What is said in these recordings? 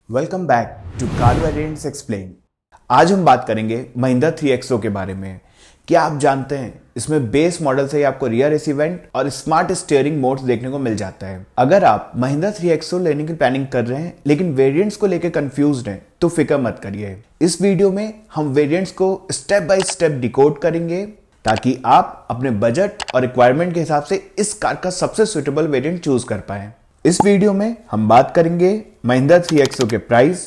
Welcome back to car variants explain. आज हम बात करेंगे महिंद्रा 3XO के बारे में। क्या आप जानते हैं इसमें बेस मॉडल से ही आपको रियर एसी वेंट और स्मार्ट स्टीयरिंग मोड्स देखने को मिल जाता है। अगर आप महिंद्रा 3XO लेने की प्लानिंग कर रहे हैं लेकिन वेरिएंट्स को लेकर कंफ्यूज्ड हैं तो फिक्र मत करिए। इस वीडियो में हम वेरिएंट्स को स्टेप बाय स्टेप डिकोड करेंगे ताकि आप अपने बजट और रिक्वायरमेंट के हिसाब से इस कार का सबसे सुटेबल वेरिएंट चूज कर पाए। इस वीडियो में हम बात करेंगे महिंद्रा 3XO के प्राइस,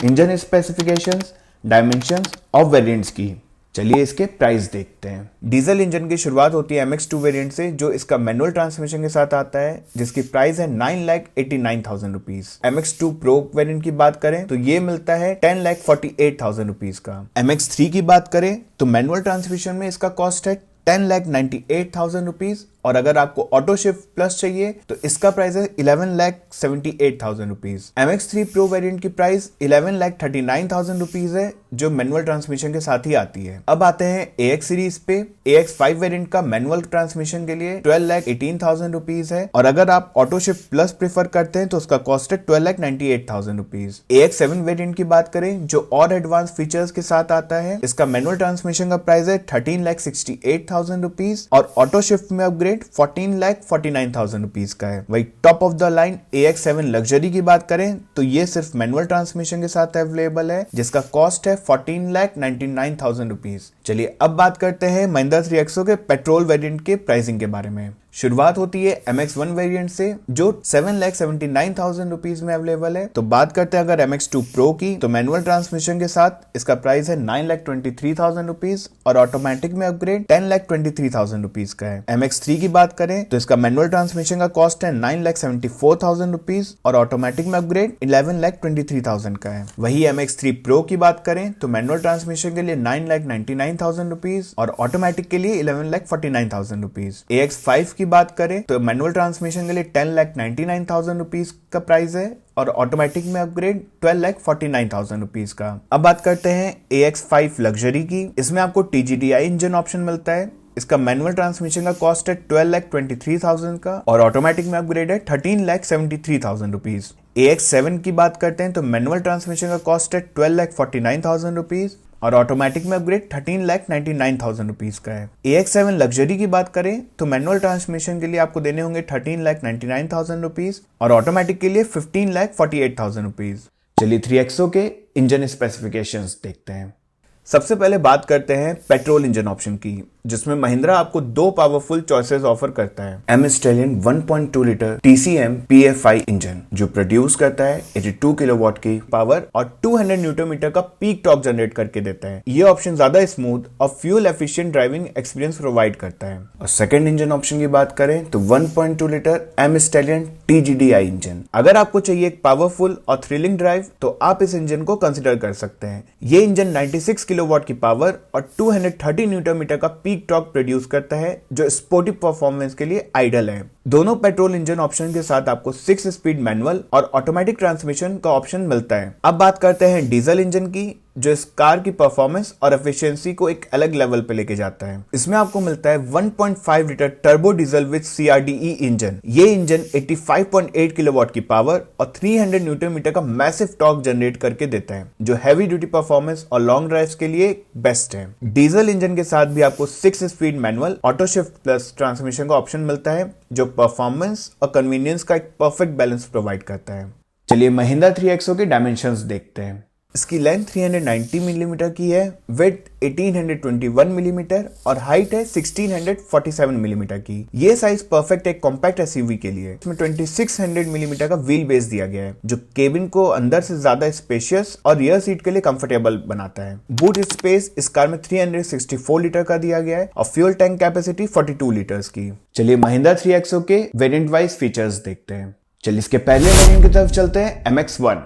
इंजन स्पेसिफिकेशंस, डायमेंशंस और वेरिएंट्स की। चलिए इसके प्राइस देखते हैं। डीजल इंजन की शुरुआत होती है MX2 वेरिएंट से, जो इसका मैनुअल ट्रांसमिशन के साथ आता है, जिसकी प्राइस है 9,89,000 रुपीज। MX2 प्रो वेरिएंट की बात करें तो ये मिलता है 10,48,000 रुपीज का। MX3 की बात करें तो मैनुअल ट्रांसमिशन में इसका कॉस्ट है 10,98,000 रुपीज, और अगर आपको ऑटो शिफ्ट प्लस चाहिए तो इसका प्राइस है 11,78,000 रुपीज। MX3 प्रो वेरिएंट की प्राइस 11,39,000 रुपीज है, जो मैनुअल ट्रांसमिशन के साथ ही आती है। अब आते हैं AX सीरीज पे। AX5 वेरिएंट का मैनुअल ट्रांसमिशन के लिए 12,18,000 रुपीज है, और अगर आप ऑटो शिफ्ट प्लस प्रेफर करते हैं तो उसका कॉस्ट है 12,98,000 रुपीज। AX7 वेरिएंट की बात करें जो और एडवांस फीचर्स के साथ आता है, इसका मैनुअल ट्रांसमिशन का प्राइस है 13,68,000 रुपीज, और ऑटो शिफ्ट में अपग्रेड 14,49,000 रुपीज का है। वही top of the line AX7 luxury की बात करें तो ये सिर्फ मैनुअल ट्रांसमिशन के साथ अवेलेबल है, जिसका कॉस्ट है 14,99,000 रुपीज। चलिए अब बात करते हैं महिंद्रा 3XO के पेट्रोल वेरिएंट के प्राइसिंग के बारे में। शुरुआत होती है MX1 वेरिएंट से जो 7,79,000 रुपीज में अवेलेबल है। तो बात करते हैं अगर MX2 प्रो की, तो मैनुअल ट्रांसमिशन के साथ इसका प्राइस है 9,23,000 रुपीज, और ऑटोमेटिक में अपग्रेड 10,23,000 रुपीज का है। MX3 की बात करें तो इसका मैनुअल ट्रांसमिशन का कॉस्ट है 9,74,000 रुपीज, और ऑटोमेटिक में अपग्रेड 11,23,000 का है। वही MX3 प्रो की बात करें तो मैनुअल ट्रांसमिशन के लिए 9,99,000 रुपीज, और ऑटोमेटिक के लिए 11,49,000 रुपीज। AX5 की बात करें तो मैनुअल ट्रांसमिशन के लिए 10,99,000 रुपीज का प्राइस है, और ऑटोमेटिक में अपग्रेड 12,49,000 रुपीज का। अब बात करते हैं AX5 लग्जरी की। इसमें आपको TGDI इंजन ऑप्शन मिलता है। इसका मैनुअल ट्रांसमिशन का कॉस्ट है 12,23,000 का, और ऑटोमेटिक में अपग्रेड है 13,73,000 रुपीज। AX7 की बात करते हैं तो मैनुअल ट्रांसमिशन का कॉस्ट है 12,49,000 रुपीज, और ऑटोमेटिक में अपग्रेड 13,99,000 रुपीज का है। AX7 लग्जरी की बात करें तो मैनुअल ट्रांसमिशन के लिए आपको देने होंगे 13,99,000 रुपीज, और ऑटोमेटिक के लिए 15,48,000 रुपीज। चलिए 3XO के इंजन स्पेसिफिकेशंस देखते हैं। सबसे पहले बात करते हैं पेट्रोल इंजन ऑप्शन की, जिसमें महिंद्रा आपको दो पावरफुल चॉइसेस ऑफर करता है। M stallion 1.2 litre TCM PFI engine जो प्रोड्यूस करता है 82 किलोवाट की पावर और 200 न्यूटन मीटर का पीक टॉर्क जनरेट करके देता है। ये ऑप्शन ज्यादा स्मूथ और fuel efficient driving experience provide करता है। और सेकंड इंजन ऑप्शन की बात करें तो 1.2 litre M stallion TGDI engine. अगर आपको चाहिए एक पावरफुल और थ्रिलिंग ड्राइव तो आप इस इंजन को कंसिडर कर सकते हैं। ये इंजन 96 किलोवाट की पावर और 230 न्यूटन मीटर का पीक टॉर्क प्रोड्यूस करता है, जो स्पोर्टी परफॉर्मेंस के लिए आइडियल है। दोनों पेट्रोल इंजन ऑप्शन के साथ आपको 6 स्पीड मैनुअल और ऑटोमेटिक ट्रांसमिशन का ऑप्शन मिलता है। अब बात करते हैं डीजल इंजन की, जो इस कार की परफॉर्मेंस और एफिशिएंसी को एक अलग लेवल पे लेके जाता है। इसमें आपको मिलता है 1.5 litre turbo diesel with CRDE engine. ये इंजन 85.8 किलोवाट की पावर और 300 न्यूटन मीटर का मैसिव टॉर्क जनरेट करके देता है, जो हैवी ड्यूटी परफॉर्मेंस और लॉन्ग ड्राइव्स के लिए बेस्ट है। डीजल इंजन के साथ भी आपको 6 speed manual auto shift plus transmission का ऑप्शन मिलता है, जो परफॉर्मेंस और कन्वीनियंस का एक परफेक्ट बैलेंस प्रोवाइड करता है। चलिए महिंद्रा 3XO के डायमेंशंस देखते हैं। इसकी लेंथ 390 मिलीमीटर की है, विड्थ 1821 मिलीमीटर और हाइट है 1647 मिलीमीटर की। ये साइज परफेक्ट एक कॉम्पैक्ट SUV के लिए। इसमें 2600 मिलीमीटर का व्हील बेस दिया गया है, जो केबिन को अंदर से ज्यादा स्पेशियस और रियर सीट के लिए कंफर्टेबल बनाता है। बूट स्पेस इस कार में 364 लीटर का दिया गया है और फ्यूल टैंक कैपेसिटी 42 लीटर्स की। चलिए महिंद्रा 3XO के वेरिएंट वाइज फीचर्स देखते हैं। चलिए इसके पहले वेरिएंट की तरफ चलते हैं, MX1।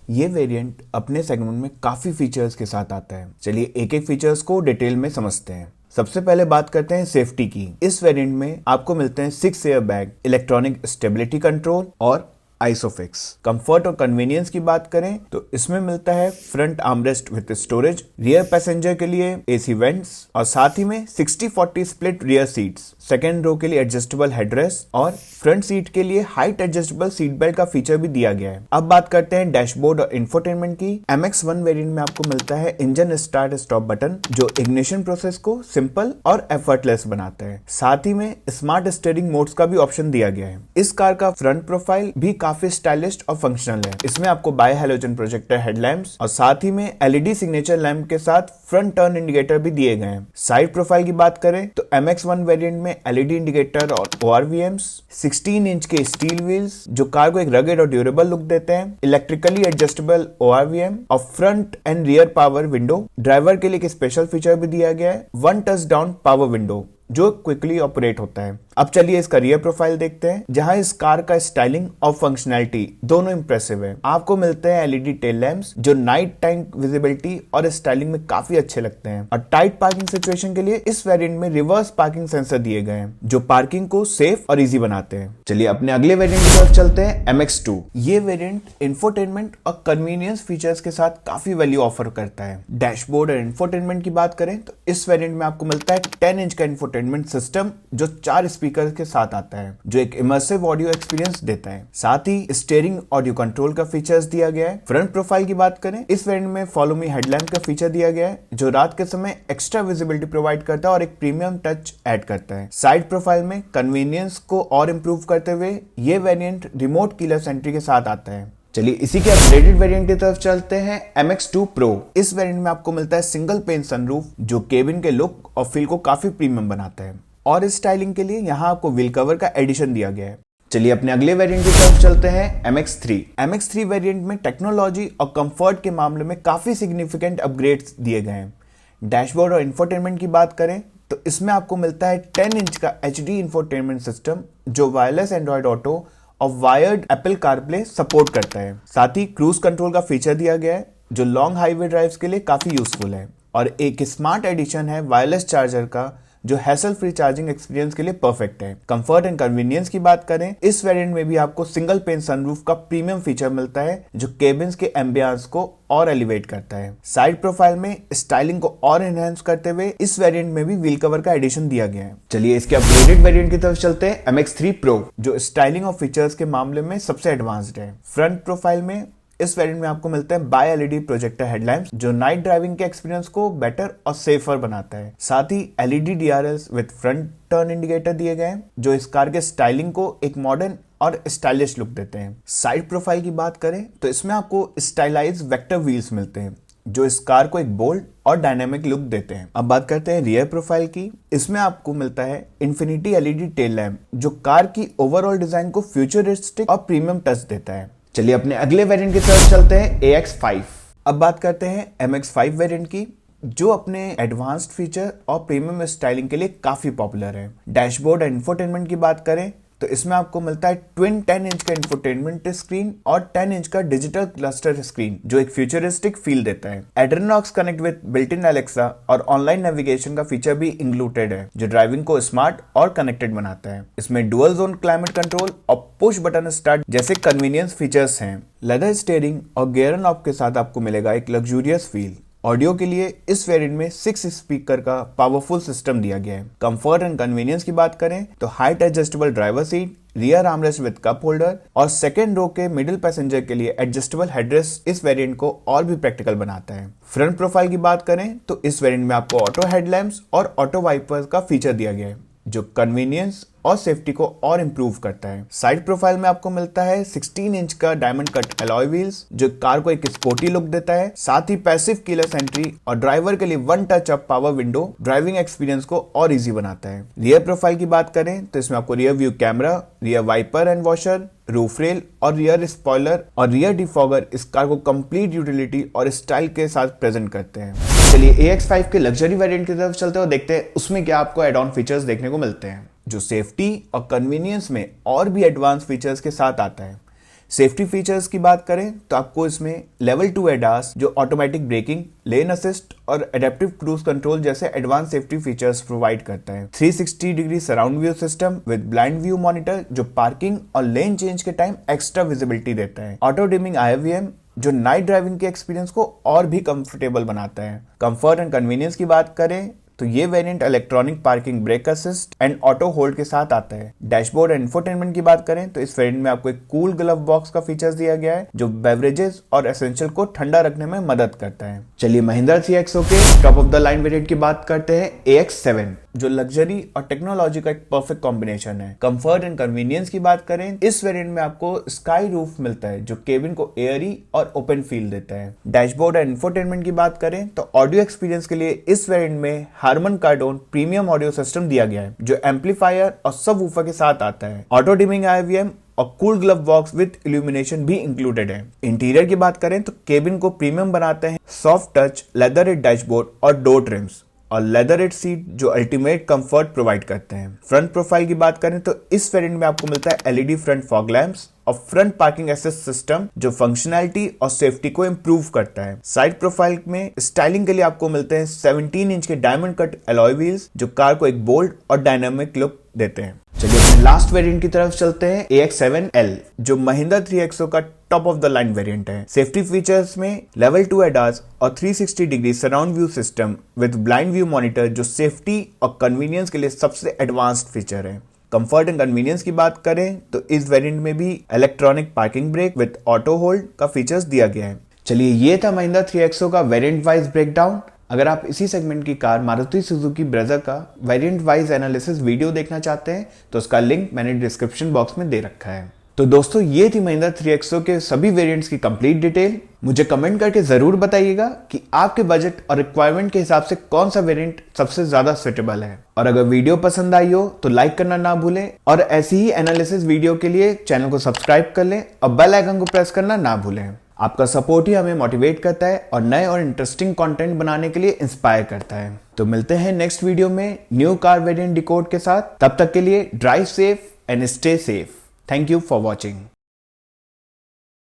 ये वेरिएंट अपने सेगमेंट में काफी फीचर्स के साथ आता है। चलिए एक एक फीचर्स को डिटेल में समझते हैं। सबसे पहले बात करते हैं सेफ्टी की। इस वेरिएंट में आपको मिलते हैं 6 air bag, electronic stability control और आइसोफिक्स। कंफर्ट और कन्वीनियंस की बात करें तो इसमें मिलता है front armrest with storage, rear passenger के लिए एसी वेंट्स और साथ ही में 60-40 split rear seats, second row के लिए एडजस्टेबल हेडरेस्ट और फ्रंट सीट के लिए हाइट एडजस्टेबल सीट बेल्ट का फीचर भी दिया गया है। अब बात करते हैं डैशबोर्ड और इंफोटेनमेंट की। MX1 वेरिएंट में आपको मिलता है इंजन स्टार्ट स्टॉप बटन जो इग्निशन प्रोसेस को सिंपल और एफर्टलेस बनाता है। साथ ही में स्मार्ट स्टीयरिंग मोड्स का भी ऑप्शन दिया गया है। इस कार का फ्रंट प्रोफाइल भी काफी स्टाइलिश और फंक्शनल है। इसमें आपको बाय हैलोजन प्रोजेक्टर हेडलैम्प्स और साथ ही में LED सिग्नेचर लैंप के साथ फ्रंट टर्न इंडिकेटर भी दिए गए हैं। साइड प्रोफाइल की बात करें तो MX1 वेरिएंट में LED इंडिकेटर और ORVMs, 16 इंच के स्टील व्हील्स जो कार को एक रगेड और ड्यूरेबल लुक देते हैं, इलेक्ट्रिकली एडजस्टेबल ORVM और front end rear power window. Driver के लिए एक स्पेशल फीचर भी दिया गया है, 1 टच डाउन पावर विंडो जो क्विकली ऑपरेट होता है। अब चलिए इसका रियर प्रोफाइल देखते हैं, जहां इस कार का स्टाइलिंग और फंक्शनैलिटी दोनों इंप्रेसिव है। आपको मिलते हैं LED टेल लैंप्स जो नाइट टाइम विजिबिलिटी और स्टाइलिंग में काफी अच्छे लगते हैं और टाइट पार्किंग सिचुएशन के लिए इस वेरिएंट में रिवर्स पार्किंग सेंसर दिए गए हैं जो पार्किंग को सेफ और इजी बनाते हैं। चलिए अपने अगले वेरिएंट की तरफ चलते हैं, MX2। ये वेरिएंट इंफोटेनमेंट और कन्वीनियंस फीचर्स के साथ काफी वैल्यू ऑफर करता है। डैशबोर्ड और इंफोटेनमेंट की बात करें तो इस वेरिएंट में आपको मिलता है 10 इंच का इंफोटेनमेंट सिस्टम जो 4 स्पीकर के साथ आता है जो एक इमर्सिव ऑडियो एक्सपीरियंस देता है। साथ ही स्टीयरिंग ऑडियो कंट्रोल का फीचर्स दिया गया है। फ्रंट प्रोफाइल की बात करें, इस वेरिएंट में फॉलो मी हेडलैम्प का फीचर दिया गया है जो रात के समय एक्स्ट्रा विजिबिलिटी प्रोवाइड करता है और एक प्रीमियम टच ऐड करता है। साइड प्रोफाइल में कन्वीनियंस को और इंप्रूव करते हुए ये वेरिएंट रिमोट कीलेस एंट्री के साथ आता है। चलिए इसी के अपग्रेडेड वेरिएंट की तरफ चलते हैं, MX2 Pro। इस वेरिएंट में आपको मिलता है सिंगल पेन सनरूफ जो केबिन के लुक और फील को काफी प्रीमियम बनाता है और स्टाइलिंग के लिए यहाँ आपको व्हील कवर का एडिशन दिया गया है। चलिए अपने अगले वेरिएंट की तरफ चलते हैं, MX3। MX3 वेरिएंट में टेक्नोलॉजी और कंफर्ट के मामले में काफी सिग्निफिकेंट अपग्रेड्स दिए गए हैं। डैशबोर्ड और इंफोटेनमेंट की बात करें तो इसमें आपको मिलता है 10 इंच का HD इंफोटेनमेंट सिस्टम जो वायरलेस एंड्रॉइड ऑटो और वायर्ड एप्पल कारप्ले सपोर्ट करता है। साथ ही क्रूज कंट्रोल का फीचर दिया गया है जो लॉन्ग हाईवे ड्राइव्स के लिए काफी यूजफुल है और एक स्मार्ट एडिशन है वायरलेस चार्जर का जो हैसल फ्री चार्जिंग एक्सपीरियंस के लिए परफेक्ट है। कंफर्ट एंड कन्वीनियंस की बात करें, इस वेरिएंट में भी आपको सिंगल पेन सनरूफ का प्रीमियम फीचर मिलता है जो केबिन्स के एम्बियंस को और एलिवेट करता है। साइड प्रोफाइल में स्टाइलिंग को और एनहांस करते हुए इस वेरिएंट में भी व्हील कवर का एडिशन दिया गया है। चलिए इसके अपग्रेडेड वेरिएंट की तरफ चलते हैं, MX3 Pro जो स्टाइलिंग और फीचर्स के मामले में सबसे एडवांस्ड है। फ्रंट प्रोफाइल में इस वेरिएंट में आपको मिलता है बाय LED प्रोजेक्टर हेडलैम्प्स जो नाइट ड्राइविंग के एक्सपीरियंस को बेटर और सेफर बनाता है। साथ ही LED DRLs with front turn indicator दिए गए हैं जो इस कार के स्टाइलिंग को एक मॉडर्न और स्टाइलिश लुक देते हैं। साइड प्रोफाइल की बात करें तो इसमें आपको स्टाइलाइज वेक्टर व्हील्स मिलते हैं जो इस कार को एक बोल्ड और डायनामिक लुक देते हैं। अब बात करते हैं रियर प्रोफाइल की। इसमें आपको मिलता है इन्फिनिटी LED टेल लैंप जो कार की ओवरऑल डिजाइन को फ्यूचरिस्टिक और प्रीमियम टच देता है। चलिए अपने अगले वेरिएंट की तरफ चलते हैं, AX5। अब बात करते हैं MX5 वेरिएंट की जो अपने एडवांस्ड फीचर और प्रीमियम स्टाइलिंग के लिए काफी पॉपुलर है। डैशबोर्ड और इंफोटेनमेंट की बात करें तो इसमें आपको मिलता है ट्विन 10 इंच का इंफोटेनमेंट स्क्रीन और 10 इंच का डिजिटल क्लस्टर स्क्रीन जो एक फ्यूचरिस्टिक फील देता है। एड्रेनॉक्स connect with built in Alexa और ऑनलाइन नेविगेशन का फीचर भी इंक्लूडेड है जो ड्राइविंग को स्मार्ट और कनेक्टेड बनाता है। इसमें डुअल जोन क्लाइमेट कंट्रोल और पुश बटन स्टार्ट जैसे कन्वीनियंस फीचर्स हैं। लेदर स्टीयरिंग और गियर नॉब के साथ आपको मिलेगा एक लग्जूरियस फील। ऑडियो के लिए इस वेरिएंट में 6 स्पीकर का पावरफुल सिस्टम दिया गया है। कंफर्ट एंड कन्वीनियंस की बात करें तो height adjustable driver seat, rear armrest with cup holder और सेकेंड रो के मिडिल पैसेंजर के लिए एडजस्टेबल हेडरेस्ट इस वेरिएंट को और भी प्रैक्टिकल बनाता है। फ्रंट प्रोफाइल की बात करें तो इस वेरिएंट में आपको ऑटो हेडलैम्प्स और ऑटो वाइपर्स का फीचर दिया गया है जो कन्वीनियंस और सेफ्टी को और इंप्रूव करता है। साइड प्रोफाइल में आपको मिलता है 16 इंच का डायमंड कट अलॉय व्हील्स जो कार को एक स्पोर्टी लुक देता है। साथ ही पैसिव कीलेस एंट्री और ड्राइवर के लिए 1 touch up power window driving experience को और इजी बनाता है। रियर प्रोफाइल की बात करें तो इसमें आपको rear view camera, rear wiper and washer, roof rail और रियर स्पॉइलर और रियर डिफॉगर इस कार को कंप्लीट यूटिलिटी और स्टाइल के साथ प्रेजेंट करते हैं। चलिए AX5 के लग्जरी वेरिएंट की तरफ चलते हैं और देखते हैं उसमें क्या आपको एड ऑन फीचर्स देखने को मिलते हैं जो सेफ्टी और कन्वीनियंस में और भी एडवांस फीचर्स के साथ आता है। सेफ्टी फीचर्स की बात करें तो आपको इसमें लेवल 2 एडास जो ऑटोमेटिक ब्रेकिंग, लेन असिस्ट और एडेप्टिव क्रूज कंट्रोल जैसे एडवांस सेफ्टी फीचर्स प्रोवाइड करता है। 360 degree surround view system with blind view monitor जो पार्किंग और लेन चेंज के टाइम एक्स्ट्रा विजिबिलिटी देता है। ऑटो डिमिंग IVM जो नाइट ड्राइविंग के एक्सपीरियंस को और भी कंफर्टेबल बनाता है। कंफर्ट एंड कन्वीनियंस की बात करें तो ये variant electronic parking brake assist and auto hold के साथ आता है। डैशबोर्ड एंड इंफोटेनमेंट की बात करें तो इस वेरिएंट में आपको एक कूल ग्लव बॉक्स का फीचर्स दिया गया है जो बेवरेजेस और एसेंशियल को ठंडा रखने में मदद करता है। चलिए महिंद्रा 3XO के top of the line variant की बात करते हैं AX7 जो लग्जरी और टेक्नोलॉजी का एक परफेक्ट कॉम्बिनेशन है। कंफर्ट एंड कन्वीनियंस की बात करें इस वेरिएंट में आपको स्काई रूफ मिलता है जो केबिन को एयरी और ओपन फील देता है। डैशबोर्ड एंड इंफोटेनमेंट की बात करें तो ऑडियो एक्सपीरियंस के लिए इस वेरिएंट में Harman Kardon premium audio system दिया गया है जो एम्पलीफायर और सबवूफर के साथ आता है। ऑटो डिमिंग IVM और cool glove box with illumination भी इंक्लूडेड है। इंटीरियर की बात करें तो केबिन को प्रीमियम बनाते हैं सॉफ्ट टच लेदर डैशबोर्ड और डोर ट्रिम्स और लेदर सीट जो अल्टीमेट कंफर्ट प्रोवाइड करते हैं। फ्रंट प्रोफाइल की बात करें तो इस वेरिएंट में आपको मिलता है LED फ्रंट फॉग लैंप्स और फ्रंट पार्किंग असिस्ट सिस्टम जो फंक्शनैलिटी और सेफ्टी को इंप्रूव करता है। साइड प्रोफाइल में स्टाइलिंग के लिए आपको मिलते हैं 17 इंच के डायमंड कट अलॉय व्हील्स जो कार को एक बोल्ड और डायनामिक लुक देते हैं। चलिए अपने लास्ट वेरिएंट की तरफ चलते हैं AX7L जो महिंद्रा 3XO का top of the line variant है। सेफ्टी फीचर्स में लेवल 2 एडास और 360 degree surround view system with blind view monitor जो सेफ्टी और कन्वीनियंस के लिए सबसे एडवांस्ड फीचर है। कंफर्ट एंड कन्वीनियंस की बात करें तो इस वेरिएंट में भी electronic parking brake with auto hold का फीचर्स दिया गया है। चलिए ये था महिंद्रा 3XO का वेरिएंट वाइज ब्रेकडाउन। अगर आप इसी सेगमेंट की कार मारुति सुजुकी ब्रेजा का वेरिएंट वाइज एनालिसिस वीडियो देखना चाहते हैं तो उसका लिंक मैंने डिस्क्रिप्शन बॉक्स में दे रखा है। तो दोस्तों ये थी महिंद्रा 3XO के सभी वेरिएंट्स की कंप्लीट डिटेल। मुझे कमेंट करके जरूर बताइएगा कि आपके बजट और रिक्वायरमेंट के हिसाब से कौन सा वेरिएंट सबसे ज्यादा सुटेबल है। और अगर वीडियो पसंद आई हो तो लाइक करना ना भूलें और ऐसी ही एनालिसिस वीडियो के लिए चैनल को सब्सक्राइब कर लें और बेल आइकन को प्रेस करना ना भूलें। आपका सपोर्ट ही हमें मोटिवेट करता है और नए और इंटरेस्टिंग कंटेंट बनाने के लिए इंस्पायर करता है। तो मिलते हैं नेक्स्ट वीडियो में न्यू कार वेरिएंट डिकोड के साथ। तब तक के लिए drive safe and stay safe. Thank you for watching.